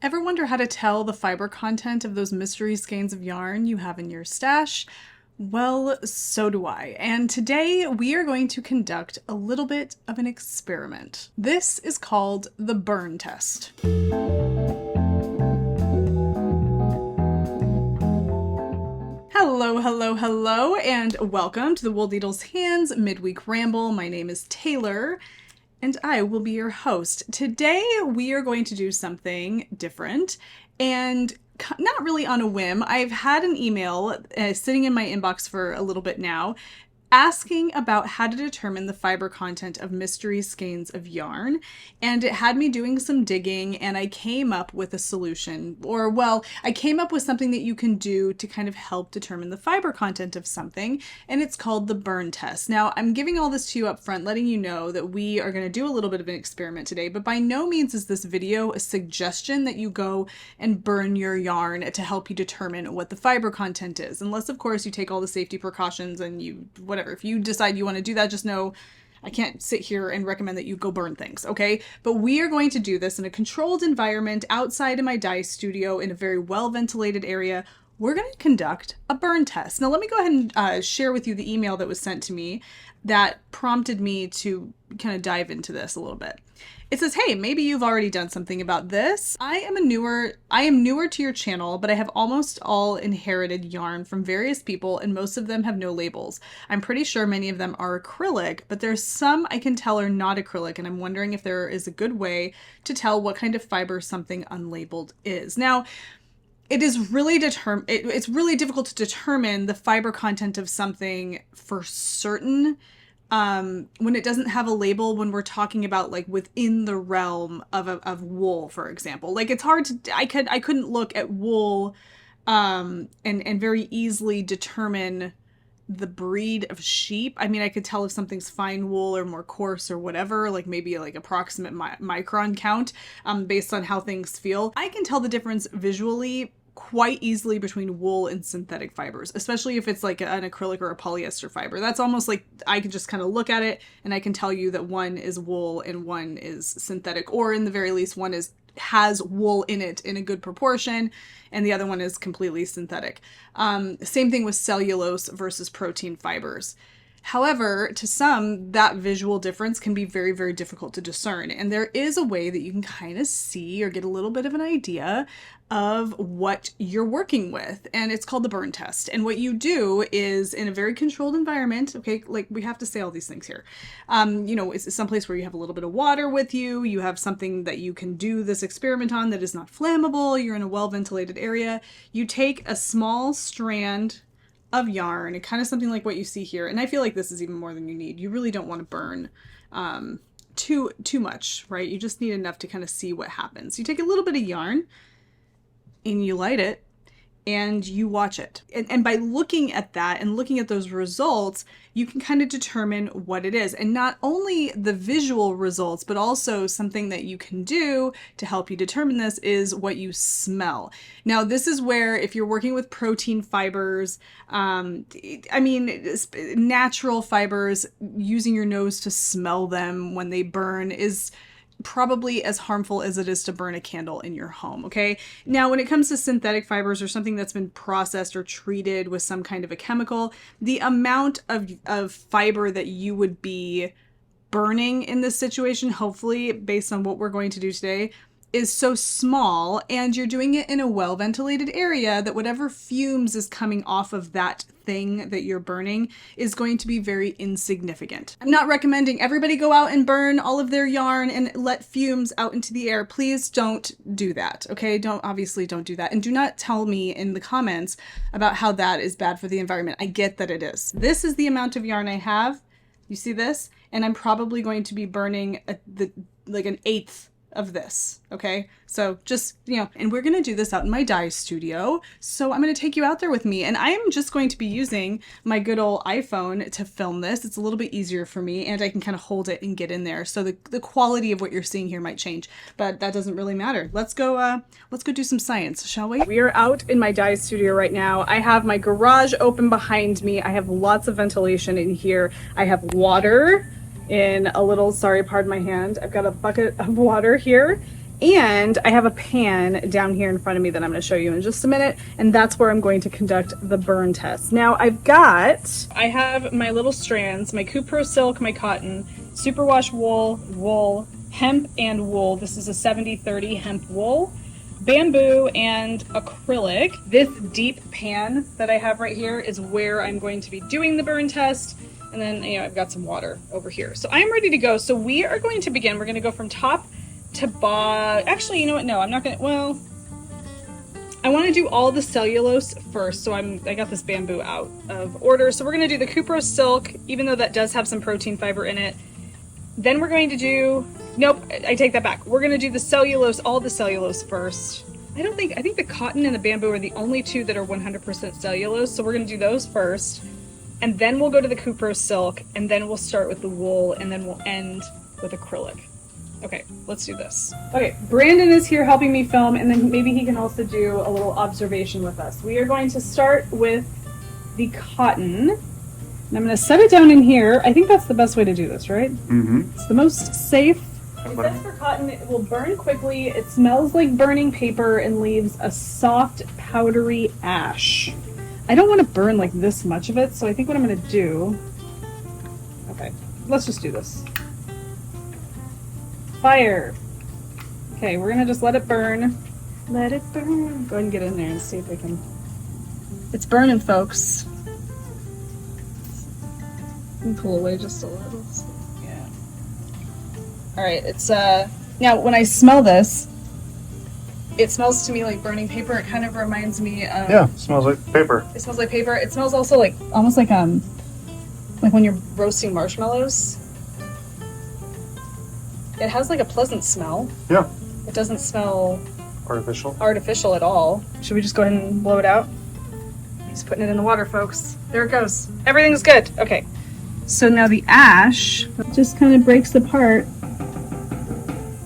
Ever wonder how to tell the fiber content of those mystery skeins of yarn you have in your stash? Well, so do I. And today we are going to conduct a little bit of an experiment. This is called the burn test. Hello, hello, hello, and welcome to the Wool Needle's Hands Midweek Ramble. My name is Tayler, and I will be your host. Today, we are going to do something different, and not really on a whim. I've had an email sitting in my inbox for a little bit now, asking about how to determine the fiber content of mystery skeins of yarn, and it had me doing some digging, and I came up with a solution, or well, I came up with something that you can do to kind of help determine the fiber content of something, and it's called the burn test. Now, I'm giving all this to you up front, letting you know that we are going to do a little bit of an experiment today, but by no means is this video a suggestion that you go and burn your yarn to help you determine what the fiber content is, unless of course you take all the safety precautions and you whatever. If you decide you want to do that, just know I can't sit here and recommend that you go burn things, okay? But we are going to do this in a controlled environment outside of my dye studio in a very well-ventilated area. We're going to conduct a burn test. Now, let me go ahead and share with you the email that was sent to me that prompted me to kind of dive into this a little bit. It says, hey, maybe you've already done something about this. I am newer to your channel, but I have almost all inherited yarn from various people, and most of them have no labels. I'm pretty sure many of them are acrylic, but there's some I can tell are not acrylic, and I'm wondering if there is a good way to tell what kind of fiber something unlabeled is. Now, it's really difficult to determine the fiber content of something for certain when it doesn't have a label, when we're talking about like within the realm of wool, for example. Like it's hard to, I couldn't look at wool and very easily determine the breed of sheep. I mean, I could tell if something's fine wool or more coarse or whatever, like maybe like approximate micron count based on how things feel. I can tell the difference visually quite easily between wool and synthetic fibers, especially if it's like an acrylic or a polyester fiber. That's almost like I can just kind of look at it and I can tell you that one is wool and one is synthetic, or in the very least one has wool in it in a good proportion and the other one is completely synthetic. Same thing with cellulose versus protein fibers. However, to some, that visual difference can be very, very difficult to discern. And there is a way that you can kind of see or get a little bit of an idea of what you're working with. And it's called the burn test. And what you do is in a very controlled environment, okay, like we have to say all these things here. It's someplace where you have a little bit of water with you. You have something that you can do this experiment on that is not flammable. You're in a well-ventilated area. You take a small strand of yarn, kind of something like what you see here. And I feel like this is even more than you need. You really don't want to burn too much, right? You just need enough to kind of see what happens. You take a little bit of yarn and you light it and you watch it. And by looking at that and looking at those results, you can kind of determine what it is. And not only the visual results, but also something that you can do to help you determine this is what you smell. Now, this is where if you're working with protein fibers, natural fibers, using your nose to smell them when they burn is probably as harmful as it is to burn a candle in your home, okay? Now, when it comes to synthetic fibers or something that's been processed or treated with some kind of a chemical, the amount of fiber that you would be burning in this situation, hopefully, based on what we're going to do today, is so small, and you're doing it in a well-ventilated area that whatever fumes is coming off of that thing that you're burning is going to be very insignificant. I'm not recommending everybody go out and burn all of their yarn and let fumes out into the air. Please don't do that, okay? Obviously don't do that. And do not tell me in the comments about how that is bad for the environment. I get that it is. This is the amount of yarn I have. You see this? And I'm probably going to be burning like an eighth of this, okay? So just, and we're gonna do this out in my dye studio. So I'm gonna take you out there with me, and I am just going to be using my good old iPhone to film this. It's a little bit easier for me, and I can kind of hold it and get in there. So the quality of what you're seeing here might change, but that doesn't really matter. Let's go do some science, shall we? We are out in my dye studio right now. I have my garage open behind me. I have lots of ventilation in here. I have water in a little, sorry, pardon my hand. I've got a bucket of water here, And I have a pan down here in front of me that I'm going to show you in just a minute, and that's where I'm going to conduct the burn test. Now I have my little strands, my Cupro silk, my cotton, superwash wool, hemp and wool. This is a 70-30 hemp wool, bamboo, and acrylic. This deep pan that I have right here is where I'm going to be doing the burn test. And then, I've got some water over here. So I'm ready to go. So we are going to begin. We're going to go from top to bottom. Actually, you know what? No, I'm not going to. Well, I want to do all the cellulose first. So I got this bamboo out of order. So we're going to do the Cupro silk, even though that does have some protein fiber in it. Then we're going to do, nope, I take that back. We're going to do the cellulose, all the cellulose first. I think the cotton and the bamboo are the only two that are 100% cellulose. So we're going to do those first. And then we'll go to the Cupro silk, and then we'll start with the wool, and then we'll end with acrylic. Okay, let's do this. Okay, Brandon is here helping me film, and then maybe he can also do a little observation with us. We are going to start with the cotton. And I'm going to set it down in here. I think that's the best way to do this, right? Mm-hmm. It's the most safe. It says for cotton, it will burn quickly. It smells like burning paper and leaves a soft, powdery ash. I don't want to burn like this much of it, so I think what I'm going to do... Okay, let's just do this. Fire. Okay, we're going to just let it burn. Let it burn. Go ahead and get in there and see if we can... It's burning, folks. Let me pull away just a little. Yeah. Alright, it's... Now, when I smell this, it smells to me like burning paper. It kind of reminds me of... Yeah, it smells like paper. It smells like paper. It smells also like, almost like when you're roasting marshmallows. It has like a pleasant smell. Yeah. It doesn't smell... Artificial at all. Should we just go ahead and blow it out? He's putting it in the water, folks. There it goes. Everything's good. Okay. So now the ash just kind of breaks apart.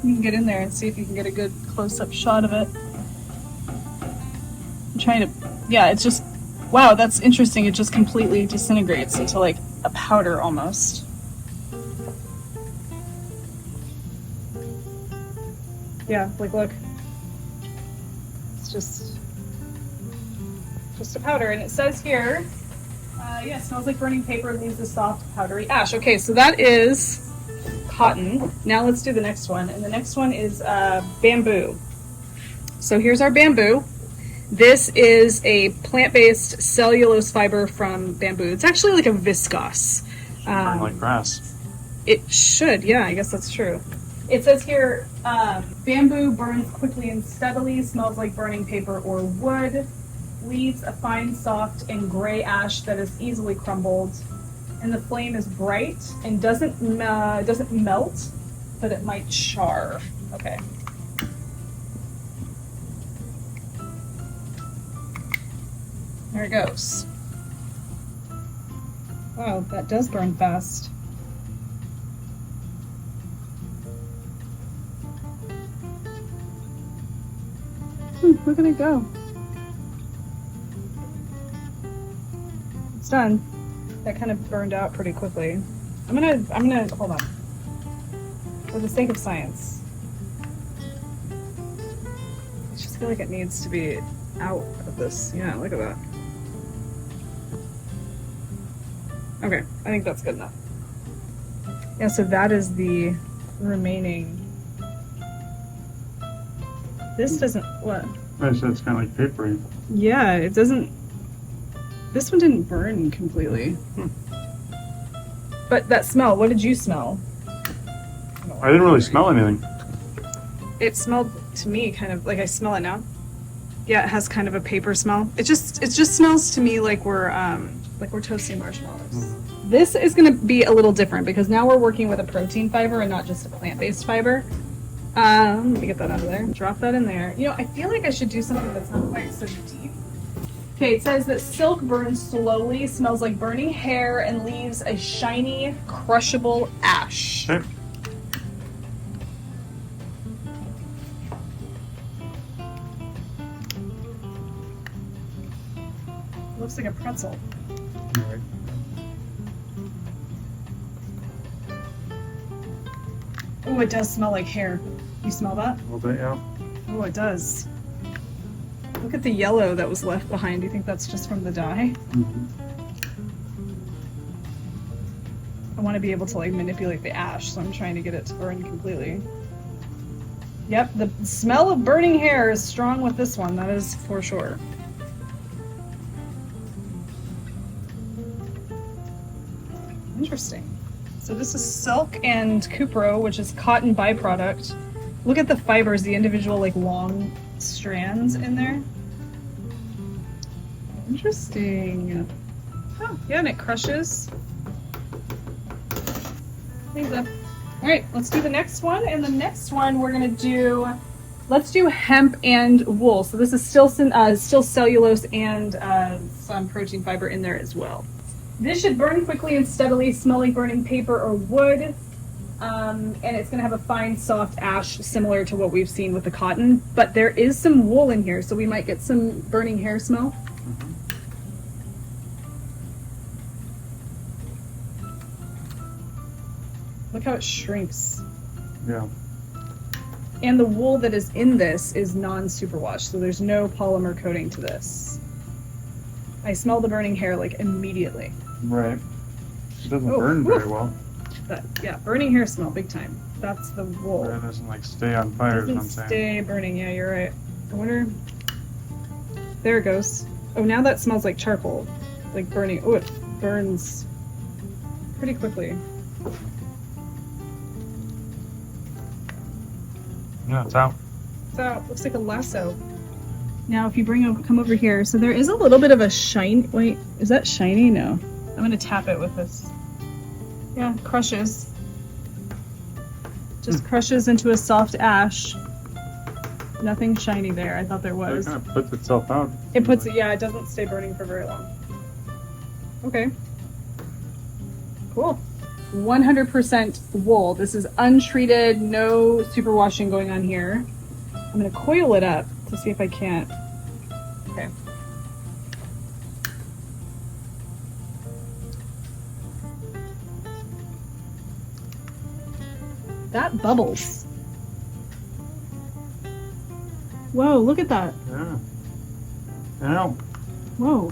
You can get in there and see if you can get a good close-up shot of it. I'm trying to... Yeah, it's just... Wow, that's interesting. It just completely disintegrates into like a powder almost. Yeah, like look. It's just a powder. And it says here, yeah, it smells like burning paper and leaves a soft, powdery ash. Okay, so that is cotton. Now let's do the next one. And the next one is bamboo. So here's our bamboo. This is a plant-based cellulose fiber from bamboo. It's actually like a viscose. Burn like grass. It should, yeah, I guess that's true. It says here, bamboo burns quickly and steadily, smells like burning paper or wood, leaves a fine, soft, and gray ash that is easily crumbled, and the flame is bright and doesn't melt, but it might char. Okay. There it goes. Wow, that does burn fast. Look at it go. It's done. That kind of burned out pretty quickly. I'm gonna hold on. For the sake of science. I just feel like it needs to be out of this. Yeah, look at that. Okay, I think that's good enough. Yeah, so that is the remaining. This doesn't, what? I said it's kind of like papery. Yeah, it doesn't, this one didn't burn completely. But that smell, what did you smell? I didn't really smell anything. It smelled to me kind of, like I smell it now. Yeah, it has kind of a paper smell. It just smells to me like we're toasting marshmallows. This is gonna be a little different because now we're working with a protein fiber and not just a plant-based fiber. Let me get that out of there. Drop that in there. You know, I feel like I should do something that's not quite so deep. Okay, it says that silk burns slowly, smells like burning hair, and leaves a shiny, crushable ash. Okay. Looks like a pretzel. All right. Oh, it does smell like hair. You smell that? A little bit, yeah. Oh, it does. Look at the yellow that was left behind. Do you think that's just from the dye? Mm-hmm. I want to be able to like manipulate the ash, so I'm trying to get it to burn completely. Yep, the smell of burning hair is strong with this one, that is for sure. Interesting. So this is silk and cupro, which is cotton byproduct. Look at the fibers, the individual like long strands in there. Interesting. Oh, yeah, and it crushes. Things up. All right, let's do the next one. And the next one we're gonna do, let's do hemp and wool. So this is still cellulose and some protein fiber in there as well. This should burn quickly and steadily, smell like burning paper or wood. And it's gonna have a fine, soft ash similar to what we've seen with the cotton, but there is some wool in here, so we might get some burning hair smell. Look how it shrinks. Yeah. And the wool that is in this is non-superwash, so there's no polymer coating to this. I smell the burning hair like immediately. Right. It doesn't burn very well. But yeah, burning hair smell big time. That's the wool. It doesn't like stay on fire, is what I'm Doesn't saying. stay burning. Yeah, you're right. I wonder. There it goes. Oh, now that smells like charcoal, like burning. Oh, it burns pretty quickly. Yeah, it's out. So it looks like a lasso. Now, if you come over here, so there is a little bit of a shine. Wait, is that shiny? No. I'm gonna tap it with this. Yeah, crushes. Just crushes into a soft ash. Nothing shiny there. I thought there was. It kind of puts itself out. It puts it. Yeah, it doesn't stay burning for very long. Okay. Cool. 100% wool. This is untreated, no superwashing going on here. I'm gonna coil it up to see if I can't. Okay. That bubbles. Whoa, look at that. Yeah. Yeah. Whoa.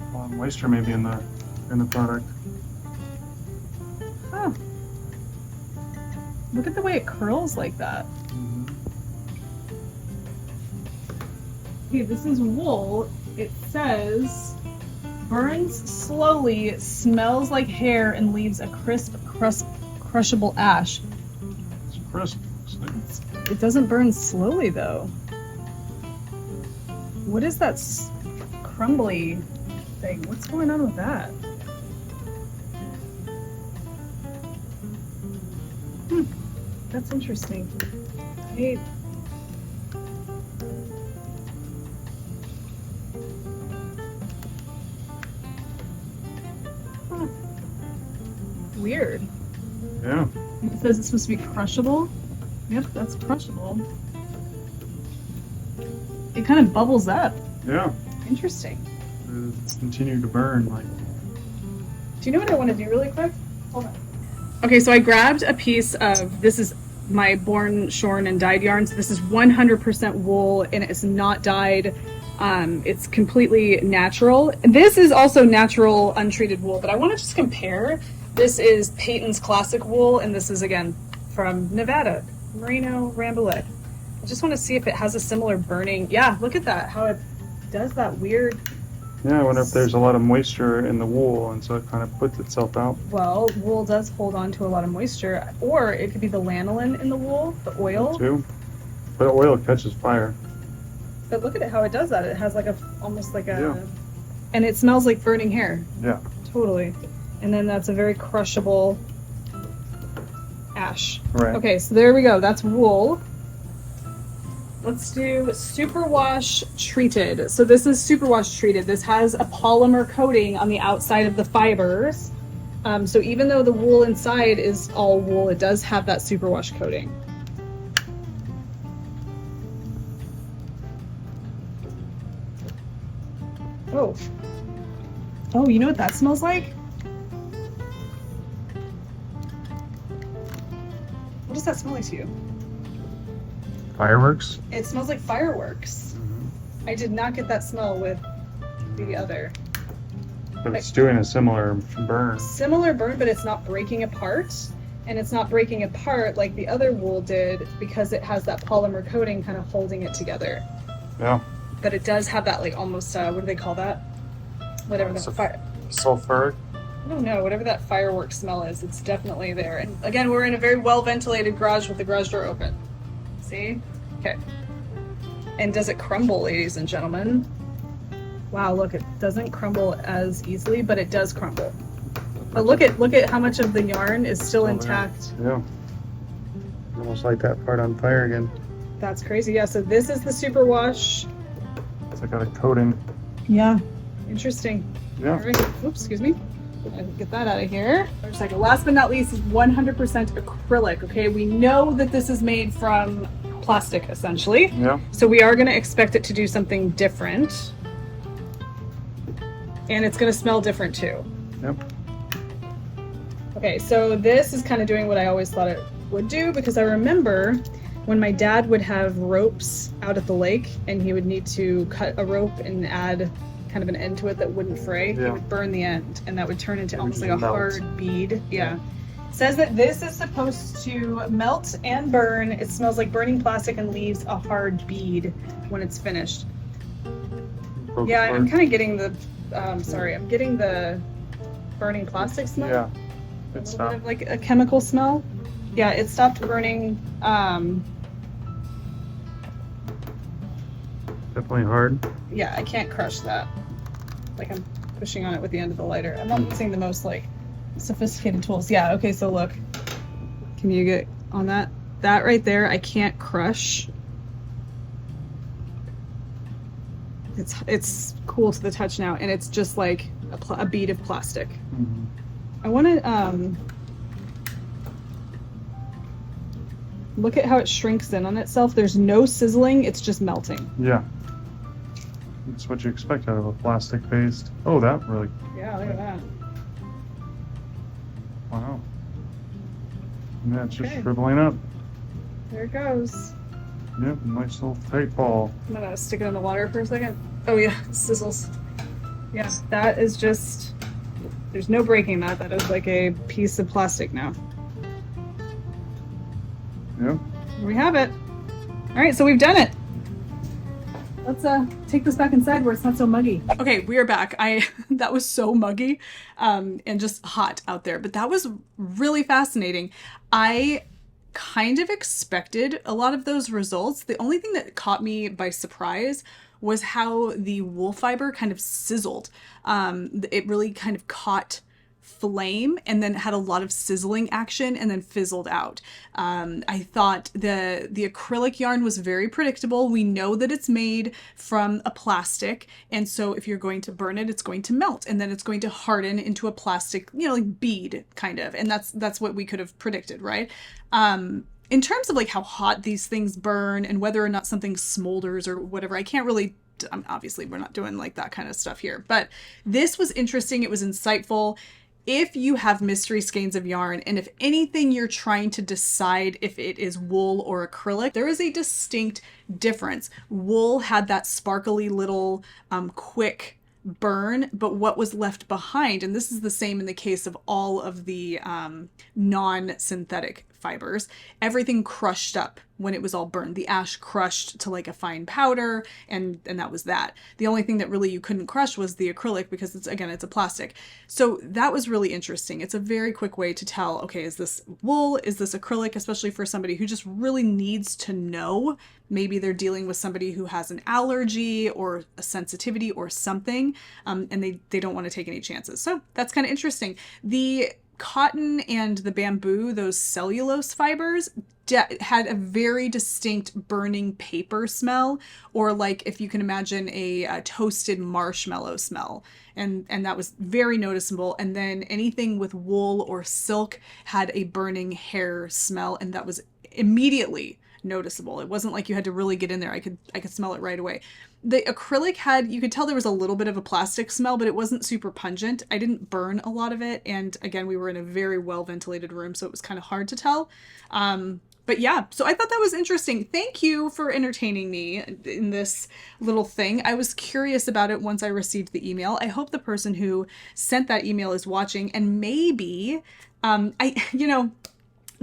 A lot of moisture maybe in the product. Huh. Look at the way it curls like that. Mm-hmm. Okay, this is wool. It says burns slowly, smells like hair, and leaves a crisp, crushable ash. It's crisp. It doesn't burn slowly though. What is that crumbly thing? What's going on with that? That's interesting. Hey. Huh. Weird. Yeah. It says it's supposed to be crushable. Yep, that's crushable. It kind of bubbles up. Yeah. Interesting. It's continued to burn. Like. Do you know what I want to do really quick? Hold on. Okay, so I grabbed a piece of, this is my Born, Shorn, and Dyed yarn. So this is 100% wool, and it's not dyed. It's completely natural. This is also natural untreated wool, but I want to just compare. This is Peyton's Classic Wool, and this is, again, from Nevada, Merino Rambouillet. I just want to see if it has a similar burning. Yeah, look at that, how it does that weird. Yeah, I wonder if there's a lot of moisture in the wool, and so it kind of puts itself out. Well, wool does hold on to a lot of moisture, or it could be the lanolin in the wool, the oil. Too. But oil catches fire. But look at it, how it does that. It has like almost like a, Yeah. And it smells like burning hair. Yeah. Totally. And then that's a very crushable ash. Right. Okay, so there we go. That's wool. Let's do superwash treated. So this is superwash treated. This has a polymer coating on the outside of the fibers. So even though the wool inside is all wool, it does have that superwash coating. Oh. Oh, you know what that smells like? What does that smell like to you? fireworks? It smells like fireworks. I did not get that smell with the other. But it's doing a similar burn. Similar burn, but it's not breaking apart. And it's not breaking apart like the other wool did because it has that polymer coating kind of holding it together. Yeah. But it does have that like almost, what do they call that? Whatever that Sulfuric? I don't know, whatever that firework smell is, it's definitely there. And again, we're in a very well ventilated garage with the garage door open. See? Okay. And does it crumble, ladies and gentlemen? Wow, look, it doesn't crumble as easily, but it does crumble. But look at how much of the yarn is still intact. Yeah. Almost like that part on fire again. That's crazy. Yeah, so this is the superwash. It's got a coating. Yeah. Interesting. Yeah. All right. Oops, excuse me. I'll get that out of here. For a second. Last but not least is 100% acrylic. Okay, we know that this is made from plastic essentially. Yeah. So we are going to expect it to do something different. And it's going to smell different too. Yep. Okay, so this is kind of doing what I always thought it would do, because I remember when my dad would have ropes out at the lake and he would need to cut a rope and add kind of an end to it that wouldn't fray, he would burn the end and that would turn into almost like a hard bead. Yeah. It says that this is supposed to melt and burn. It smells like burning plastic and leaves a hard bead when it's finished. Yeah, I'm kind of getting the, I'm getting the burning plastic smell. Yeah. A little bit of like a chemical smell. Yeah, it stopped burning. Definitely hard. Yeah, I can't crush that. Like I'm pushing on it with the end of the lighter. I'm not using the most like sophisticated tools. Yeah, okay, so look. Can you get on that? That right there, I can't crush. It's cool to the touch now, and it's just like a bead of plastic. Mm-hmm. I want to look at how it shrinks in on itself. There's no sizzling, it's just melting. Yeah. That's what you expect out of a plastic paste. Oh, that really... Yeah, look at that. Wow. And that's just shriveling up. There it goes. Yep, nice little tight ball. I'm gonna stick it in the water for a second. Oh yeah, it sizzles. Yeah, that is just... There's no breaking that. That is like a piece of plastic now. Yep. Here we have it. All right, so we've done it. Let's take this back inside where it's not so muggy. Okay, we are back. That was so muggy and just hot out there, but that was really fascinating. I kind of expected a lot of those results. The only thing that caught me by surprise was how the wool fiber kind of sizzled. It really kind of caught flame and then had a lot of sizzling action and then fizzled out. I thought the acrylic yarn was very predictable. We know that it's made from a plastic, and so if you're going to burn it, it's going to melt and then it's going to harden into a plastic, like bead kind of, and that's what we could have predicted, right? In terms of like how hot these things burn and whether or not something smolders or whatever, I can't really, obviously we're not doing like that kind of stuff here, but this was interesting. It was insightful. If you have mystery skeins of yarn, and if anything you're trying to decide if it is wool or acrylic, there is a distinct difference. Wool had that sparkly little quick burn, but what was left behind, and this is the same in the case of all of the non-synthetic fibers, everything crushed up when it was all burned. The ash crushed to like a fine powder, and that was that. The only thing that really you couldn't crush was the acrylic, because it's a plastic. So that was really interesting. It's a very quick way to tell, okay, is this wool, is this acrylic, especially for somebody who just really needs to know. Maybe they're dealing with somebody who has an allergy or a sensitivity or something, and they don't want to take any chances. So that's kind of interesting. The cotton and the bamboo, those cellulose fibers, had a very distinct burning paper smell, or like if you can imagine a toasted marshmallow smell, and that was very noticeable. And then anything with wool or silk had a burning hair smell, and that was immediately noticeable. It wasn't like you had to really get in there. I could smell it right away. The acrylic you could tell there was a little bit of a plastic smell, but it wasn't super pungent. I didn't burn a lot of it. And again, we were in a very well ventilated room, so it was kind of hard to tell. But yeah, so I thought that was interesting. Thank you for entertaining me in this little thing. I was curious about it once I received the email. I hope the person who sent that email is watching, and maybe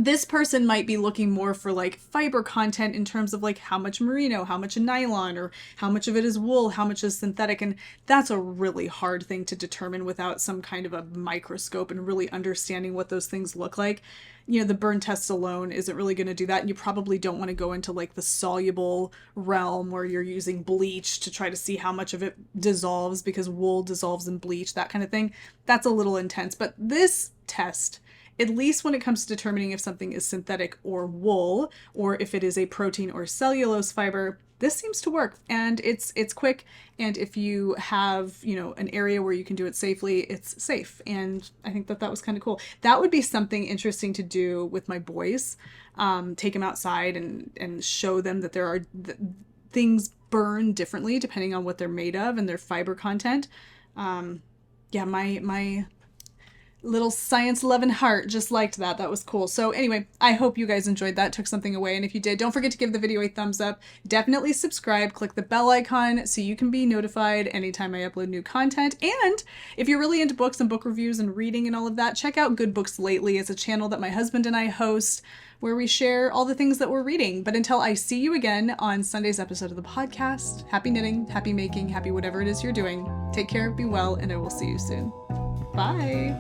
this person might be looking more for like fiber content in terms of like how much merino, how much nylon, or how much of it is wool, how much is synthetic. And that's a really hard thing to determine without some kind of a microscope and really understanding what those things look like. The burn test alone isn't really going to do that. And you probably don't want to go into like the soluble realm where you're using bleach to try to see how much of it dissolves, because wool dissolves in bleach, that kind of thing. That's a little intense. But this test, at least when it comes to determining if something is synthetic or wool, or if it is a protein or cellulose fiber, this seems to work. And it's quick. And if you have, an area where you can do it safely, it's safe. And I think that was kind of cool. That would be something interesting to do with my boys. Take them outside and show them that there are things burn differently depending on what they're made of and their fiber content. My little science loving heart just liked that. That was cool. So anyway, I hope you guys enjoyed that, took something away. And if you did, don't forget to give the video a thumbs up. Definitely subscribe, click the bell icon so you can be notified anytime I upload new content. And if you're really into books and book reviews and reading and all of that, check out Good Books Lately. It's a channel that my husband and I host where we share all the things that we're reading. But until I see you again on Sunday's episode of the podcast, happy knitting, happy making, happy whatever it is you're doing. Take care, be well, and I will see you soon. Bye.